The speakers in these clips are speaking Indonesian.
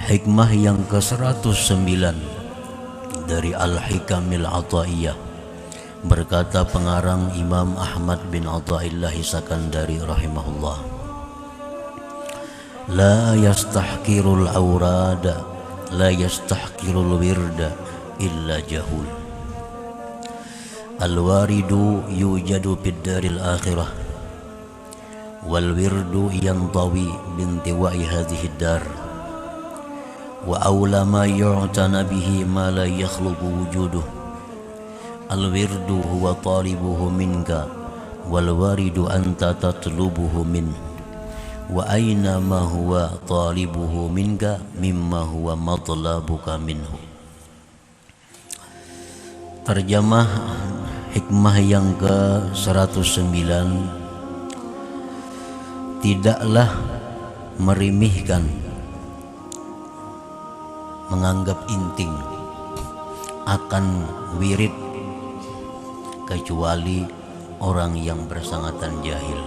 Hikmah yang ke-109 dari Al-Hikamil Ata'iyah. Berkata pengarang Imam Ahmad bin Athaillah Sakandari rahimahullah, la yastahkirul awrada, la yastahkirul wirda illa jahul. Al-waridu yujadu fid daril akhirah, wal wirdu yantawi bintiwa'i hadhihi dar, wa awla ma yu'tana bihi ma la yakhluqu wujuduh. Al-wirdu huwa talibuhu minka, wal waridu anta tatlubuhu min, wa aina ma huwa talibuhu minka mimma huwa matlabuka minhu. Terjemah hikmah yang ke-109, tidaklah merimihkan, menganggap inting akan wirid kecuali orang yang bersangatan jahil.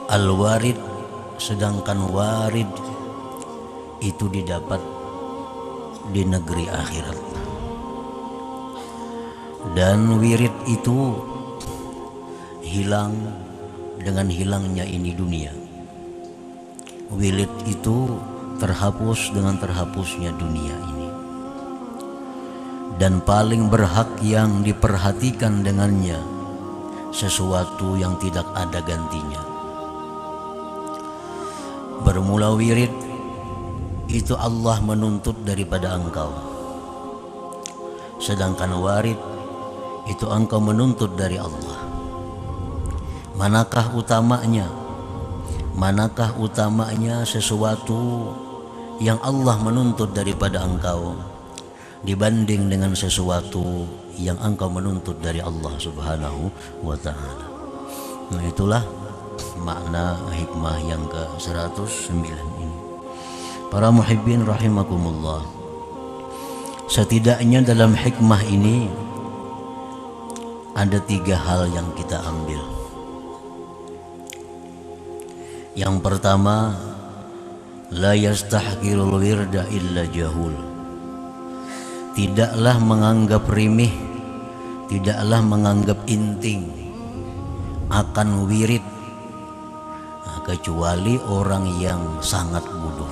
Al-warid, sedangkan warid itu didapat di negeri akhirat, dan wirid itu hilang dengan hilangnya ini dunia. Wirid itu terhapus dengan terhapusnya dunia ini, dan paling berhak yang diperhatikan dengannya sesuatu yang tidak ada gantinya. Bermula wirid itu Allah menuntut daripada engkau, sedangkan warid itu engkau menuntut dari Allah. Manakah utamanya? Manakah utamanya sesuatu yang Allah menuntut daripada engkau dibanding dengan sesuatu yang engkau menuntut dari Allah Subhanahu wa ta'ala? Nah, itulah makna hikmah yang ke-109 ini. Para muhibbin rahimakumullah, setidaknya dalam hikmah ini ada 3 hal yang kita ambil. Yang pertama, la yastahkirul wirda illa jahul. Tidaklah menganggap rimih, tidaklah menganggap inting akan wirid kecuali orang yang sangat bodoh.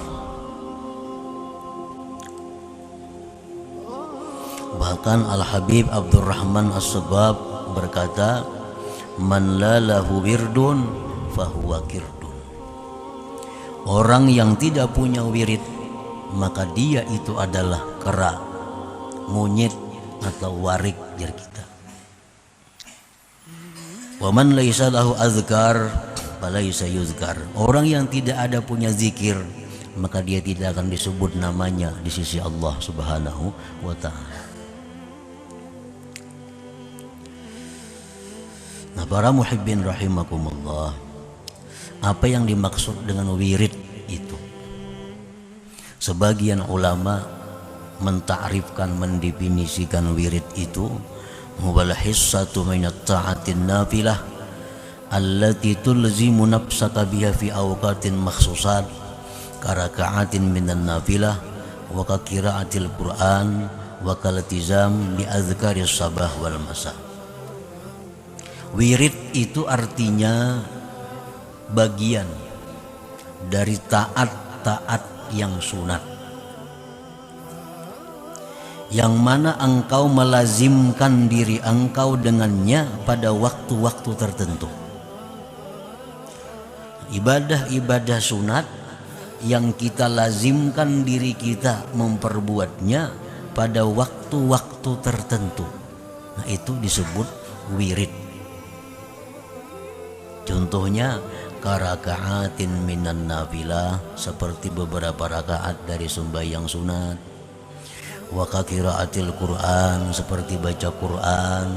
Bahkan Al-Habib Abdurrahman As-Sabab berkata, man la lahu wirdun fahuwa kirdun. Orang yang tidak punya wirid, maka dia itu adalah kera, monyet atau warik jar kita. Wa man laisa lahu azkar falaisa yuzkar. Orang yang tidak ada punya zikir, maka dia tidak akan disebut namanya di sisi Allah Subhanahu wa ta'ala. Nah, para muhibbin rahimakumullah, apa yang dimaksud dengan wirid itu? Sebagian ulama mentakrifkan, mendefinisikan wirid itu huwal hissatu minat ta'atin nafilah allati tulzimu nafsaka biha fi awqatin makhsusat karaka'atin minan nafilah wa kakiraatil Qur'an wa kalatizam li azkaris sabah wal masa. Wirid itu artinya bagian dari taat-taat yang sunat, yang mana engkau melazimkan diri engkau dengannya pada waktu-waktu tertentu. Ibadah-ibadah sunat yang kita lazimkan diri kita memperbuatnya pada waktu-waktu tertentu, nah itu disebut wirid. Contohnya karakaatin minan nafilah, seperti beberapa rakaat dari sembahyang sunat. Wa qiraatil Quran, seperti baca Quran.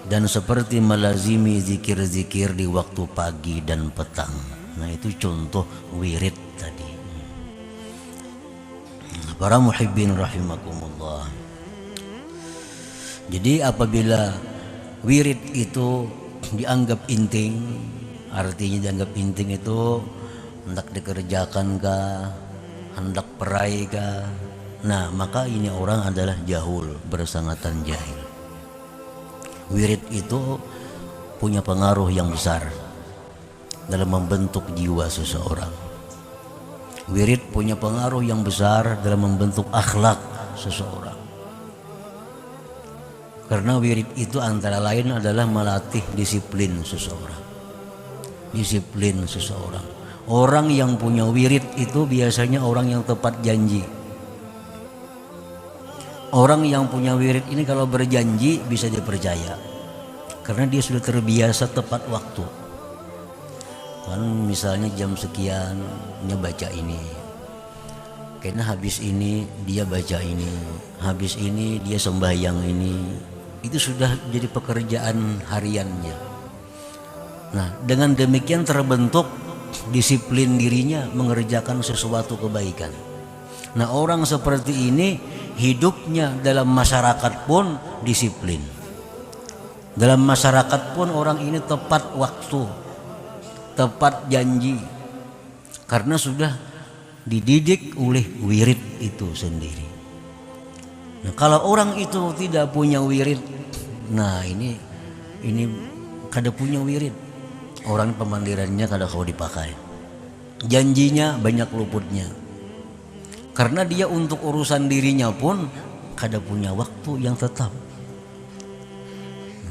Dan seperti melazimi zikir-zikir di waktu pagi dan petang. Nah, itu contoh wirid tadi. Para muhibbin rahimakumullah, jadi apabila Wirid itu dianggap inting, artinya dianggap inting itu hendak dikerjakan kah, hendak perai kah. Nah maka ini orang adalah jahul, bersangatan jahil. Wirid itu punya pengaruh yang besar dalam membentuk jiwa seseorang. Wirid punya pengaruh yang besar dalam membentuk akhlak seseorang. Karena wirid itu antara lain adalah melatih disiplin seseorang. Disiplin seseorang. Orang yang punya wirid itu biasanya orang yang tepat janji. Orang yang punya wirid ini kalau berjanji bisa dipercaya. Karena dia sudah terbiasa tepat waktu. Kan misalnya jam sekian dia baca ini, karena habis ini dia baca ini, habis ini dia sembahyang ini. Itu sudah jadi pekerjaan hariannya. Nah dengan demikian terbentuk disiplin dirinya mengerjakan sesuatu kebaikan. Nah orang seperti ini hidupnya dalam masyarakat pun disiplin. Dalam masyarakat pun orang ini tepat waktu, tepat janji, karena sudah dididik oleh wirid itu sendiri. Nah, kalau orang itu tidak punya wirid, nah ini kada punya wirid, orang pemandirannya kada kau dipakai, janjinya banyak luputnya, karena dia untuk urusan dirinya pun kada punya waktu yang tetap,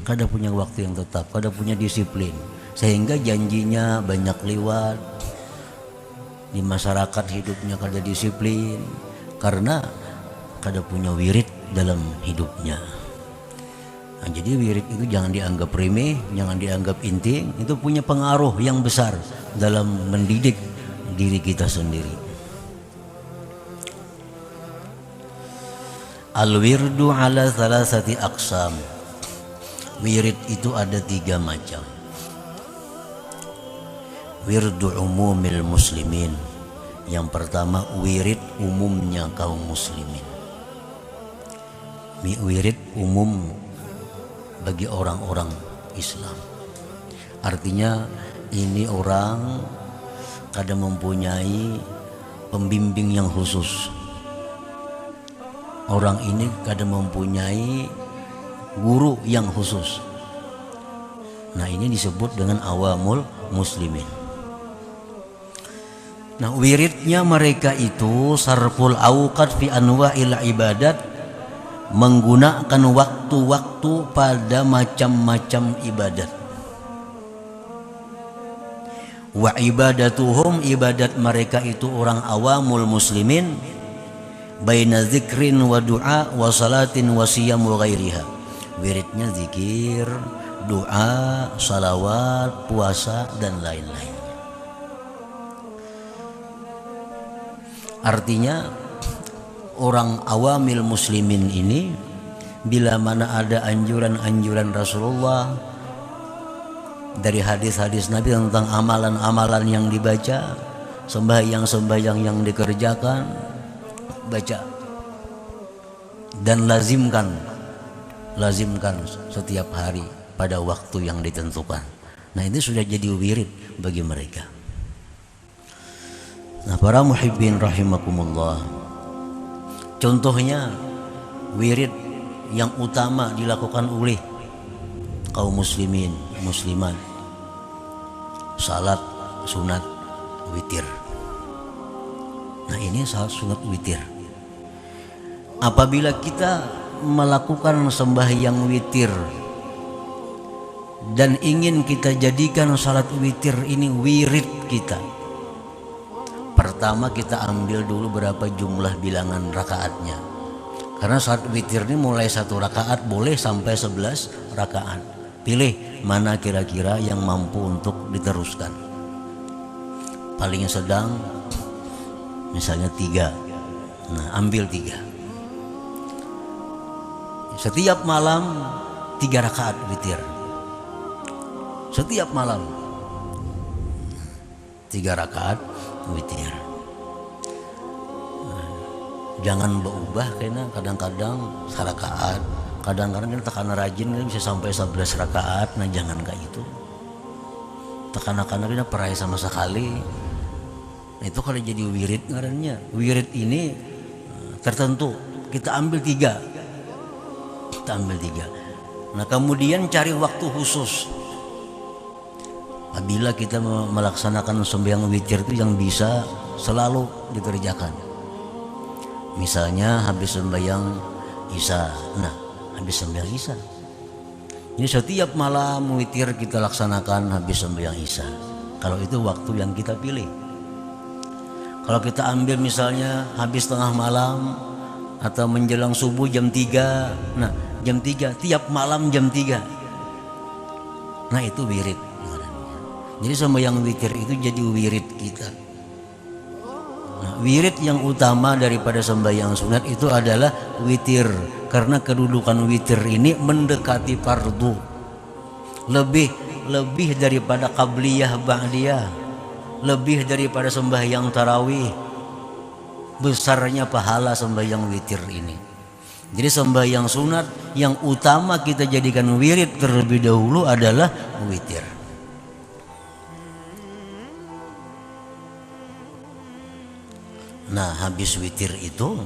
kada punya waktu yang tetap, kada punya disiplin. Sehingga janjinya banyak lewat, di masyarakat hidupnya kada disiplin karena kada punya wirid dalam hidupnya. Nah, jadi wirid itu jangan dianggap remeh, jangan dianggap inting, itu punya pengaruh yang besar dalam mendidik diri kita sendiri. Al-wirdu ala thalathati aqsam. Wirid itu ada 3 macam. Wirdu umumil muslimin. Yang pertama wirid umumnya kaum muslimin. Wirid umum bagi orang-orang Islam. Artinya ini orang kada mempunyai pembimbing yang khusus. Orang ini kada mempunyai guru yang khusus. Nah ini disebut dengan awamul muslimin. Nah wiridnya mereka itu sarful awqat fi anwa'il ibadat, menggunakan waktu-waktu pada macam-macam ibadat. Wa ibadatuhum, ibadat mereka itu orang awamul muslimin, baina zikrin wa du'a wa salatin wa siyam wa ghairiha. Wiridnya zikir, doa, salawat, puasa dan lain-lain. Artinya orang awamil muslimin ini bila mana ada anjuran-anjuran Rasulullah dari hadis-hadis Nabi tentang amalan-amalan yang dibaca, sembahyang-sembahyang yang dikerjakan, baca dan lazimkan setiap hari pada waktu yang ditentukan. Nah ini sudah jadi wirid bagi mereka. Nah para muhibbin rahimakumullah, contohnya wirid yang utama dilakukan oleh kaum muslimin muslimat, salat sunat witir. Nah ini salat sunat witir. Apabila kita melakukan sembahyang witir dan ingin kita jadikan salat witir ini wirid kita, pertama kita ambil dulu berapa jumlah bilangan rakaatnya. Karena salat witir ini mulai 1 rakaat boleh sampai 11 rakaat. Pilih mana kira-kira yang mampu untuk diteruskan. Paling sedang misalnya 3. Nah ambil 3. Setiap malam 3 rakaat witir. Setiap malam 3 rakaat witir. Jangan berubah karena kadang-kadang 1 rakaat, Kadang-kadang kita tekan rajin kan bisa sampai 11 rakaat. Nah jangan kayak itu. Tekan-tekan kita perai sama sekali. Nah, itu kalau jadi wirid ngarannya. Wirid ini tertentu. Kita ambil 3. Nah kemudian cari waktu khusus. Apabila kita melaksanakan sembahyang witir itu yang bisa selalu dikerjakan. Misalnya habis sembahyang Isya. Nah, habis sembahyang Isya. Ini setiap malam witir kita laksanakan habis sembahyang Isya. Kalau itu waktu yang kita pilih. Kalau kita ambil misalnya habis tengah malam atau menjelang subuh jam 3. Nah, jam 3 tiap malam jam 3. Nah, itu wirid. Jadi sembahyang witir itu jadi wirid kita. Nah, wirid yang utama daripada sembahyang sunat itu adalah witir, karena kedudukan witir ini mendekati fardu. Lebih daripada qabliyah ba'diyah, lebih daripada sembahyang tarawih. Besarnya pahala sembahyang witir ini. Jadi sembahyang sunat yang utama kita jadikan wirid terlebih dahulu adalah witir. Nah habis witir itu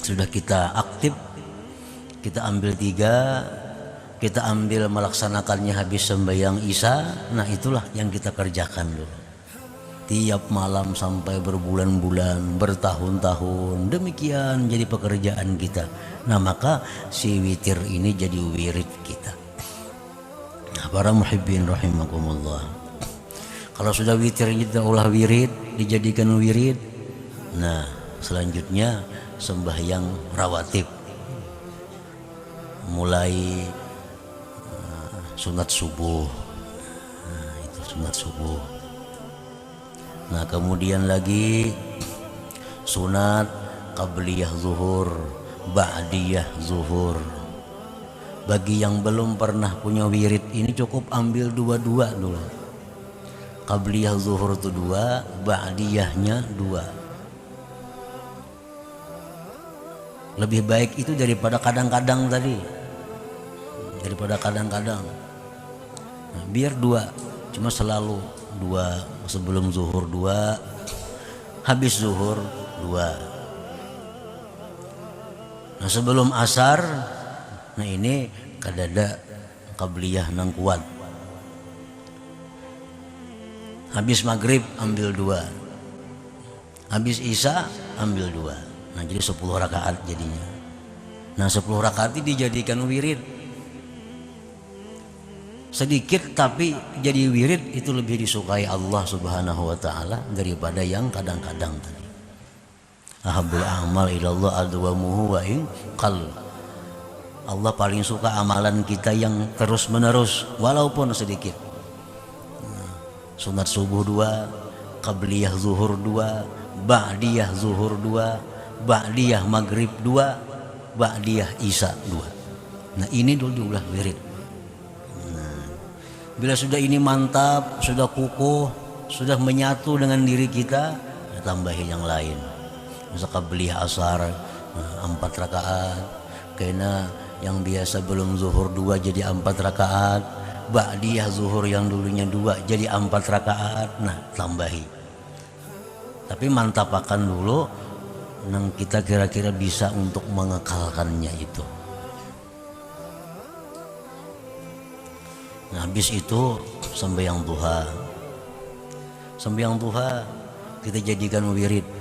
sudah kita aktif, kita ambil 3, kita ambil melaksanakannya habis sembahyang Isya. Nah itulah yang kita kerjakan dulu tiap malam sampai berbulan-bulan, bertahun-tahun, demikian jadi pekerjaan kita. Nah maka si witir ini jadi wirid kita. Nah para muhibbin rahimakumullah, kalau sudah witir kita ulah wirid, dijadikan wirid. Nah selanjutnya sembahyang rawatib, mulai sunat subuh. Nah itu sunat subuh. Nah kemudian lagi sunat qabliyah zuhur, ba'diyah zuhur. Bagi yang belum pernah punya wirid ini cukup ambil 2 dulu. Qabliyah zuhur itu 2, ba'diyahnya 2. Lebih baik itu daripada kadang-kadang tadi. Nah, biar 2, cuma selalu 2 sebelum zuhur 2, habis zuhur 2. Nah sebelum asar, nah ini kadada qabliyah nang kuat. Habis maghrib ambil 2, habis isya ambil 2. Nah jadi 10 rakaat jadinya. Nah 10 rakaat ini dijadikan wirid. Sedikit tapi jadi wirid itu lebih disukai Allah subhanahu wa ta'ala daripada yang kadang-kadang tadi. Ahabbul a'mal ilallah adwamuhu wa in qal. Allah paling suka amalan kita yang terus menerus walaupun sedikit. Sunat subuh 2, qabliyah zuhur 2, ba'diyah zuhur 2, ba'diyah maghrib 2, ba'diyah isya 2. Nah ini dulu wirid. Nah, bila sudah ini mantap, sudah kukuh, sudah menyatu dengan diri kita, tambahin yang lain. Misal qabliyah asar 4 rakaat, karena yang biasa belum zuhur 2 jadi 4 rakaat, ba'diyah zuhur yang dulunya 2 jadi 4 rakaat. Nah tambahi, tapi mantapakan dulu yang kita kira-kira bisa untuk mengekalkannya itu. Nah habis itu sembahyang duha. Sembahyang duha kita jadikan wirid.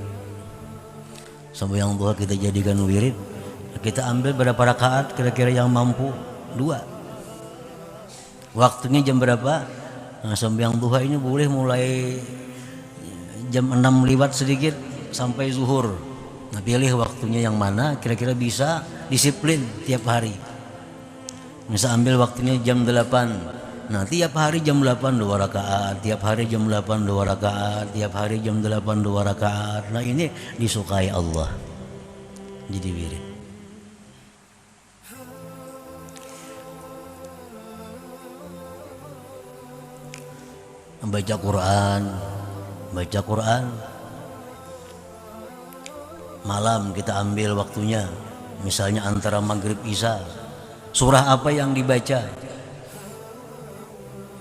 Sembahyang duha kita jadikan wirid. Kita ambil berapa rakaat kira-kira yang mampu? 2. Waktunya jam berapa? Nah sembahyang duha ini boleh mulai jam 6 lewat sedikit sampai zuhur. Nah pilih waktunya yang mana kira-kira bisa disiplin tiap hari. Misal ambil waktunya jam 8. Nah tiap hari jam 8 2 rakaat, tiap hari jam 8 2 rakaat, tiap hari jam 8 2 rakaat. Nah ini disukai Allah. Jadi wirid. Baca Quran. Malam kita ambil waktunya, misalnya antara maghrib isya. surah apa yang dibaca.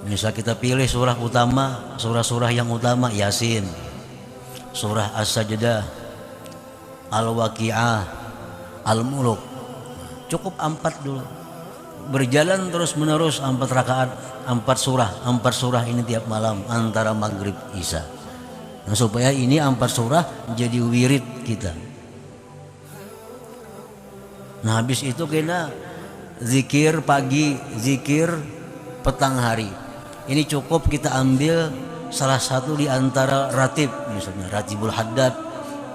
Misal kita pilih surah utama, surah-surah yang utama Yasin, surah As-Sajdah, Al-Waqi'ah, Al-Muluk. Cukup 4 dulu. Berjalan terus menerus 4 rakaat, 4 surah ini tiap malam antara maghrib isya. Nah, supaya ini 4 surah jadi wirid kita. Nah, habis itu kena zikir pagi, zikir petang hari. Ini cukup kita ambil salah satu di antara ratib, misalnya ratibul haddad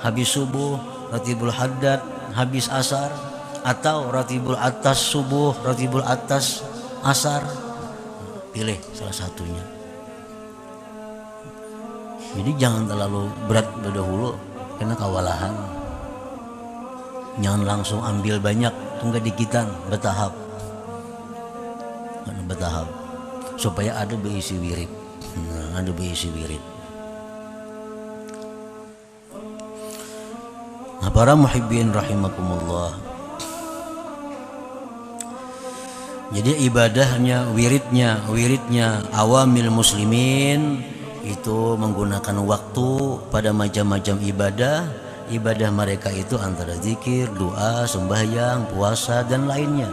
habis subuh, ratibul haddad habis asar, atau ratibul atas subuh, ratibul atas asar. Pilih salah satunya. Jadi jangan terlalu berat berdahulu karena kewalahan. Jangan langsung ambil banyak, tunggu dikitan, bertahap. Bertahap supaya ada berisi wirid. Nah, ada berisi wirid. Nah, para muhibbin rahimakumullah. Jadi ibadahnya, wiridnya awamil muslimin itu menggunakan waktu pada macam-macam ibadah. Ibadah mereka itu antara zikir, doa, sembahyang, puasa dan lainnya.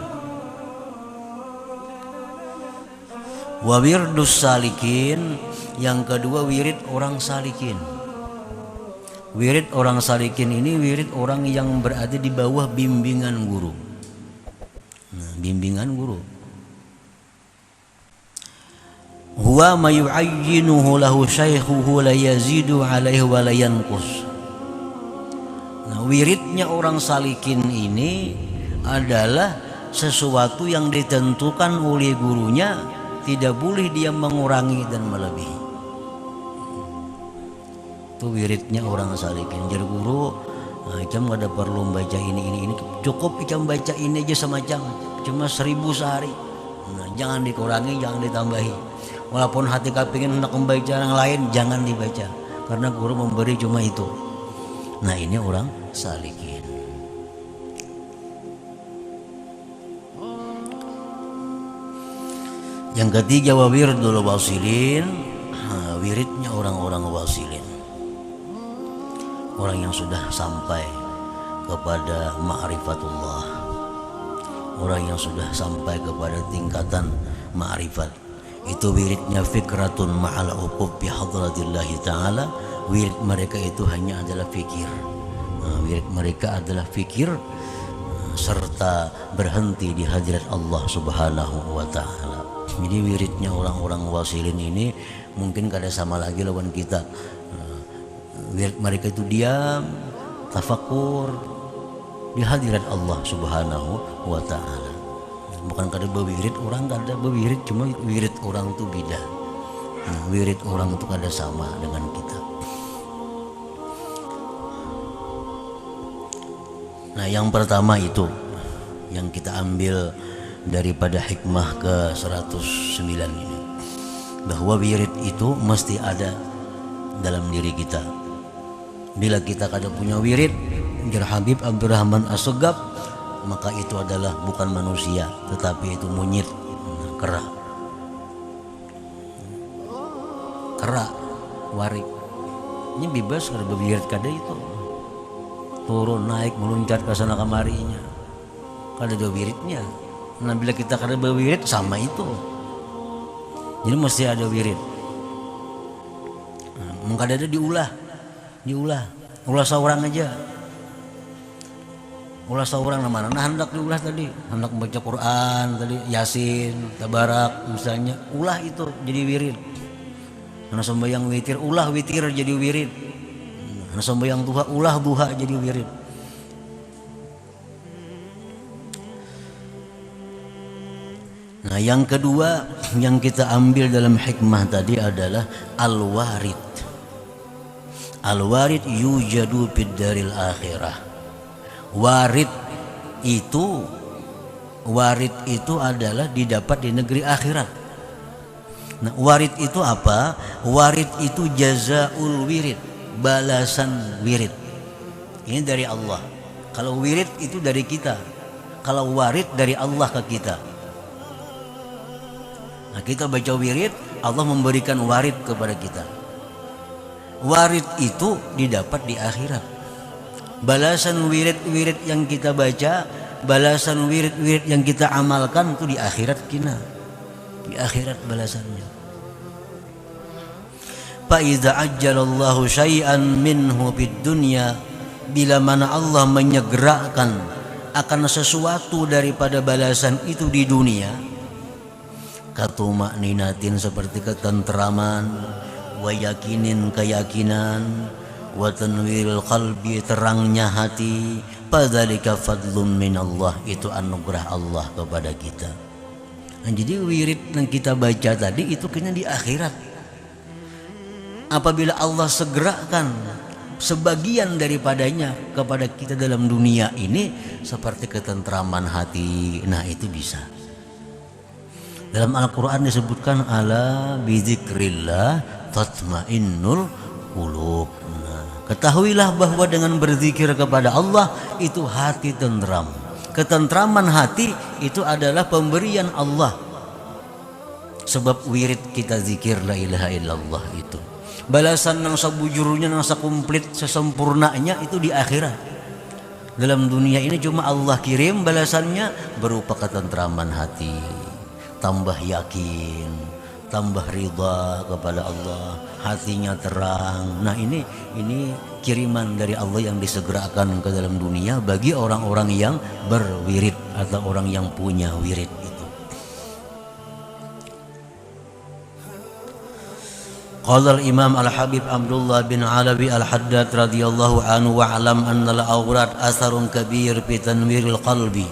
Wa wirdus salikin, yang kedua wirid orang salikin. Wirid orang salikin ini wirid orang yang berada di bawah bimbingan guru. Nah, bimbingan guru. Huwa ma yu'ayyinuhu lahu syaikhuhu la yazidu alaihi wa la yanqus. Nah, wiridnya orang salikin ini adalah sesuatu yang ditentukan oleh gurunya, tidak boleh dia mengurangi dan melebihi. Itu wiridnya orang salikin. Jadi guru, Icam gak ada perlu baca ini. Cukup Icam baca ini aja semacam, cuma 1000 sehari. Nah, jangan dikurangi, jangan ditambahi. Walaupun hati kepingin hendak membaca yang lain, jangan dibaca, karena guru memberi cuma itu. Nah, ini orang salikin. Yang ketiga wa wirdul wasilin, wiridnya orang-orang wasilin, orang yang sudah sampai kepada ma'rifatullah, orang yang sudah sampai kepada tingkatan ma'rifat. Itu wiridnya fikratun ma'al uqub bi hadratillahi ta'ala. Wirid mereka itu hanya adalah fikir. Wirid mereka adalah fikir serta berhenti di hadirat Allah subhanahu wa ta'ala. Jadi wiridnya orang-orang wasilin ini mungkin kada sama lagi lawan kita. Wirid mereka itu diam, tafakur di hadirat Allah subhanahu wa ta'ala. Bukan kada berwirid, orang kada berwirid, cuma wirid orang itu beda. Wirid orang itu kada sama dengan kita. Nah, yang pertama itu yang kita ambil daripada hikmah ke 109 ini, bahwa wirid itu mesti ada dalam diri kita. Bila kita kada punya wirid, jar Habib Abdurrahman As-Segaf, maka itu adalah bukan manusia, tetapi itu monyet, kera, warik. Ini bebas kada berwirid kada itu, turun naik meluncat ke sana kemarinya, kada ada wiridnya. Nah, bila kita kada berwirid sama itu. Jadi mesti ada wirid. Mungkin ada diulah seorang aja. Ulah seorang mana? Nah, hendak diulah tadi, hendak membaca Quran tadi, Yasin, Tabarak misalnya, ulah itu jadi wirid. Nah, sembahyang witir, ulah witir jadi wirid. Nah, sembahyang duha, ulah duha jadi wirid. Nah, yang kedua yang kita ambil dalam hikmah tadi adalah al-warid. Al-warid yujadu fid daril akhirah. Warid itu adalah didapat di negeri akhirat. Nah, warid itu apa? Warid itu jazaul wirid, balasan wirid. Ini dari Allah. Kalau wirid itu dari kita. kalau warid dari Allah ke kita. Nah, kita baca wirid, Allah memberikan warid kepada kita. Warid itu didapat di akhirat. Balasan wirid-wirid yang kita baca, balasan wirid-wirid yang kita amalkan itu di akhirat kita. Di akhirat balasannya. Fa idza ajjalallahu syai'an minhu fid dunya, bila mana Allah menyegerakan akan sesuatu daripada balasan itu di dunia, katuma'ninatin seperti ketentraman, wa yakinin keyakinan, wa tanwiril qalbi terangnya hati, fadzalika fadlun minallah, itu anugerah Allah kepada kita. Nah, jadi wirid yang kita baca tadi itu kena di akhirat. Apabila Allah segerakan sebagian daripadanya kepada kita dalam dunia ini seperti ketentraman hati, nah itu bisa. Dalam Al-Quran disebutkan ala bizikrillah tatmainnul qulub. Nah, ketahuilah bahwa dengan berzikir kepada Allah itu hati tentram. Ketentraman hati itu adalah pemberian Allah. Sebab wirid kita zikir la ilaha illallah itu. Balasan yang sebujurnya, yang sekumplit, sesempurnanya itu di akhirat. Dalam dunia ini cuma Allah kirim balasannya berupa ketentraman hati, tambah yakin, tambah ridha kepada Allah, hatinya terang. Nah ini kiriman dari Allah yang disegerakan ke dalam dunia bagi orang-orang yang berwirid atau orang yang punya wirid itu. Qala al-Imam Al-Habib Abdullah bin Alawi Al-Haddad radhiyallahu anhu wa alam anna al-awrad asarun kabir fi tanwiril qalbi.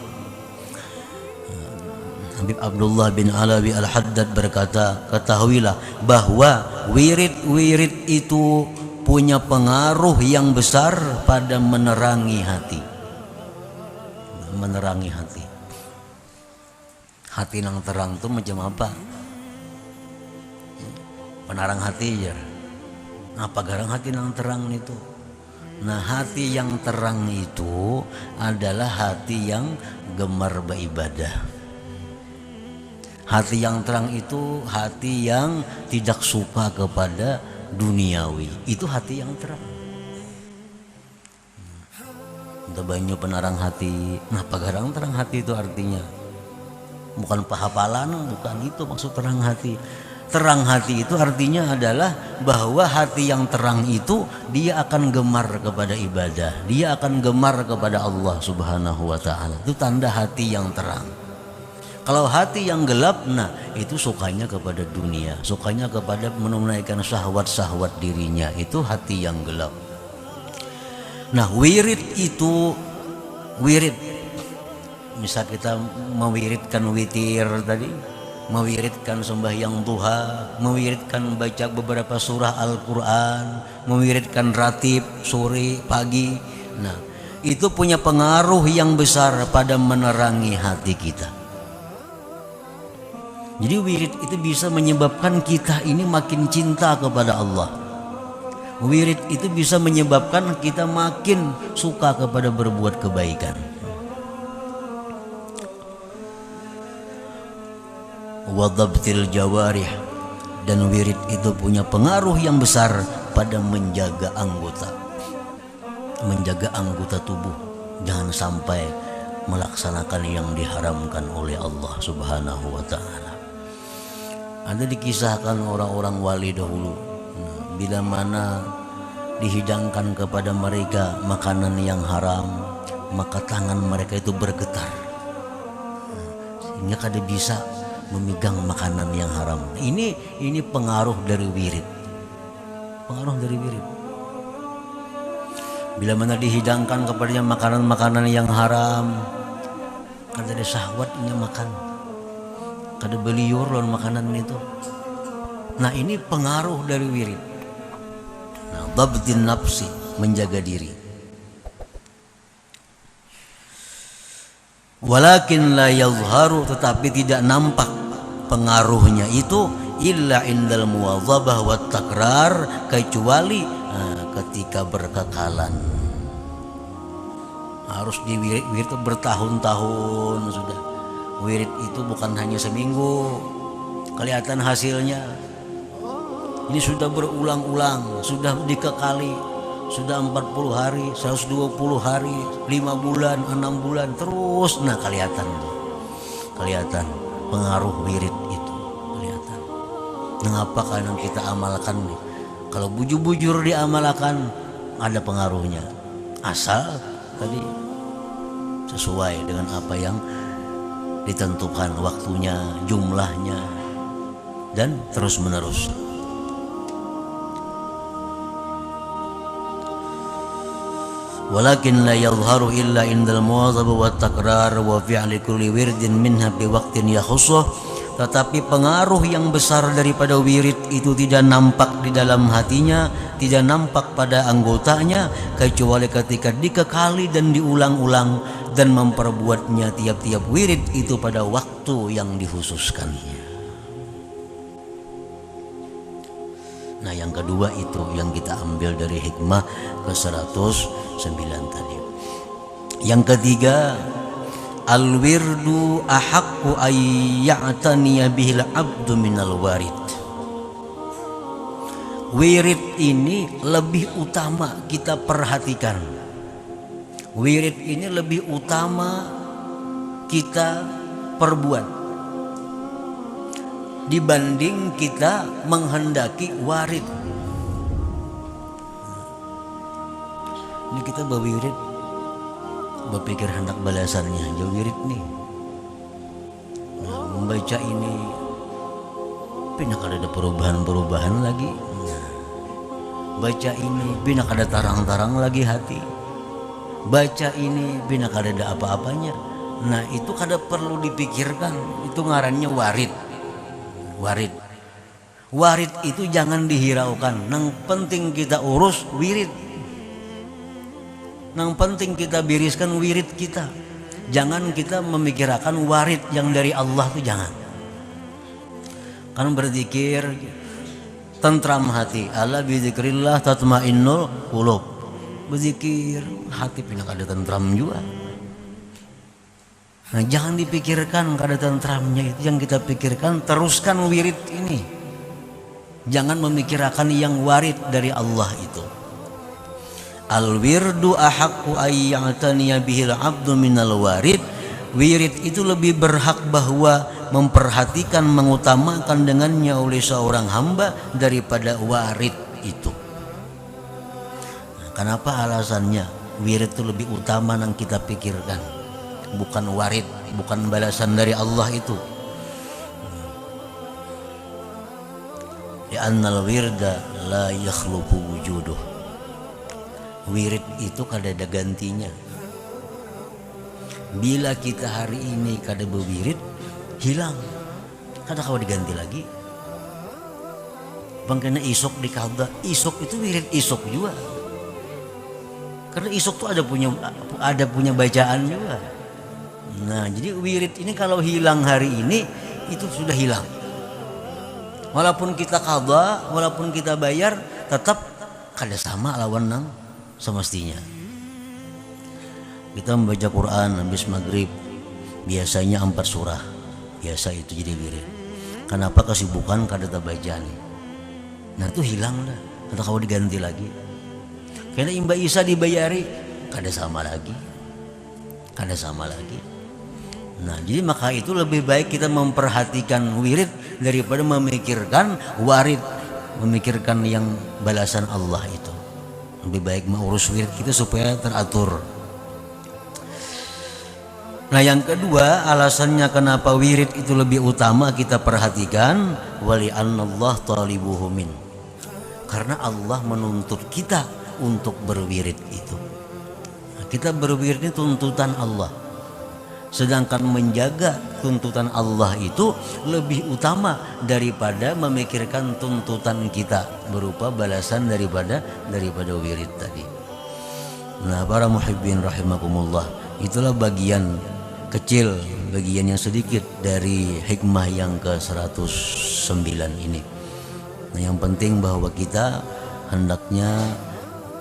Habib Abdullah bin Alawi Al-Haddad berkata, ketahuilah bahwa wirid-wirid itu punya pengaruh yang besar pada menerangi hati. Menerangi hati. Hati yang terang itu macam apa? Penarang hati ya. Apa garang hati yang terang itu? Nah, hati yang terang itu adalah hati yang gemar beribadah. Hati yang terang itu hati yang tidak suka kepada duniawi. Itu hati yang terang. Ada banyak penarang hati. Nah, pagarang terang hati itu artinya bukan pahapalan, bukan itu maksud terang hati. Terang hati itu artinya adalah bahwa hati yang terang itu dia akan gemar kepada ibadah, dia akan gemar kepada Allah Subhanahu wa ta'ala. Itu tanda hati yang terang. Kalau hati yang gelap, nah itu sukanya kepada dunia, sukanya kepada menunaikan syahwat-syahwat dirinya. Itu hati yang gelap. Nah, wirid itu, wirid, misal kita mewiridkan witir tadi, mewiridkan sembahyang duha, mewiridkan baca beberapa surah Al-Quran, mewiridkan ratib sore pagi. Nah, itu punya pengaruh yang besar pada menerangi hati kita. Jadi wirid itu bisa menyebabkan kita ini makin cinta kepada Allah. Wirid itu bisa menyebabkan kita makin suka kepada berbuat kebaikan. Wadabtil jawarih, dan wirid itu punya pengaruh yang besar pada menjaga anggota tubuh jangan sampai melaksanakan yang diharamkan oleh Allah Subhanahu wa ta'ala. Ada dikisahkan orang-orang wali dahulu, bila mana dihidangkan kepada mereka makanan yang haram, maka tangan mereka itu bergetar sehingga kada bisa memegang makanan yang haram. Ini pengaruh dari wirid. Pengaruh dari wirid. Bila mana dihidangkan kepadanya makanan-makanan yang haram, kada ada syahwatnya makan, kada beliur lawan makanan itu. Nah, ini pengaruh dari wirid. Nah, dhabtin nafsi, menjaga diri. Walakin la yazharu, tetapi tidak nampak pengaruhnya itu illa indal muwadzabah wat takrar, kecuali ketika berkekalan. Harus wirid itu bertahun-tahun sudah. Wirid itu bukan hanya seminggu kelihatan hasilnya. Ini sudah berulang-ulang, sudah dikekali, sudah 40 hari, 120 hari, 5 bulan, 6 bulan terus. Nah kelihatan pengaruh wirid itu kelihatan. Mengapa kadang kita amalkan nih? Kalau bujur-bujur diamalkan ada pengaruhnya. Asal tadi sesuai dengan apa yang ditentukan waktunya, jumlahnya, dan terus menerus. Walakin la yadhharu illa indal muwazabah wa takrar wa fi'li kulli wirdin minha bi waqtin yakhussuh. Tetapi pengaruh yang besar daripada wirid itu tidak nampak di dalam hatinya, tidak nampak pada anggotanya, kecuali ketika dikekali dan diulang-ulang dan memperbuatnya tiap-tiap wirid itu pada waktu yang dikhususkannya. Nah yang kedua itu yang kita ambil dari hikmah ke-109 tadi. Yang ketiga, al-wirdu ahaqqu ayya'taniya bihil abdu minal warid. Wirid ini lebih utama kita perhatikan. Wirid ini lebih utama kita perbuat dibanding kita menghendaki warid. Ini kita berwirid berpikir hendak balasannya aja wirid nih. Nah, membaca ini pinak ada perubahan-perubahan lagi. Nah, baca ini pinak ada tarang-tarang lagi hati. Baca ini pinak ada apa-apanya. Nah itu kada perlu dipikirkan. Itu ngarannya warid. Warid itu jangan dihiraukan. Yang penting kita urus wirid. Yang penting kita biriskan wirid kita. Jangan kita memikirkan warid yang dari Allah itu jangan. Kan berzikir tentram hati. Ala bizikrillah tatmainnul qulub. Berzikir hati pinak ada tentram juga. Nah jangan dipikirkan kada tentramnya itu, yang kita pikirkan teruskan wirid ini. Jangan memikirkan yang warid dari Allah itu. Al-wirdu ahaqqu ayya'taniya bihil abdu minal warid. Wirid itu lebih berhak bahwa memperhatikan, mengutamakan dengannya oleh seorang hamba daripada warid itu. Nah, kenapa alasannya? Wirid itu lebih utama yang kita pikirkan. Bukan warid, bukan balasan dari Allah itu. Li'annal wirda la yakhluqu wujuduh. Wirid itu kada ada gantinya. Bila kita hari ini kada berwirid, hilang. Kada kau diganti lagi. Bangkana isok di kada, isok itu wirid isok juga. Karena isok tuh ada punya bacaan juga. Nah jadi wirid ini kalau hilang hari ini itu sudah hilang. Walaupun kita qadha, walaupun kita bayar, tetap kada sama lawan nang semestinya. Kita membaca Quran habis maghrib biasanya 4 surah, biasa itu jadi wirid. Kenapa kesibukan kada terbaca nih? Nah itu hilang dah, atau kau diganti lagi. Karena imba Isa dibayari kada sama lagi. Nah jadi maka itu lebih baik kita memperhatikan wirid daripada memikirkan warid, memikirkan yang balasan Allah itu. Lebih baik mengurus wirid kita supaya teratur. Nah yang kedua alasannya kenapa wirid itu lebih utama kita perhatikan, wali annallah talibuhu min. Karena Allah menuntut kita untuk berwirid itu. Nah, kita berwirid ini tuntutan Allah. Sedangkan menjaga tuntutan Allah itu lebih utama daripada memikirkan tuntutan kita berupa balasan daripada wirid tadi. Nah para muhibbin rahimakumullah, itulah bagian kecil, bagian yang sedikit dari hikmah yang ke-109 ini. Nah yang penting bahwa kita hendaknya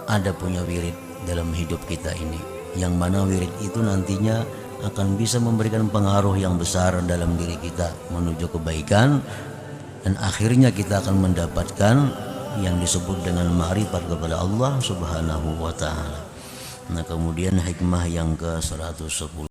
ada punya wirid dalam hidup kita ini. yang mana wirid itu nantinya akan bisa memberikan pengaruh yang besar dalam diri kita menuju kebaikan, dan akhirnya kita akan mendapatkan yang disebut dengan ma'rifat kepada Allah Subhanahu wa taala. Nah, kemudian hikmah yang ke-110,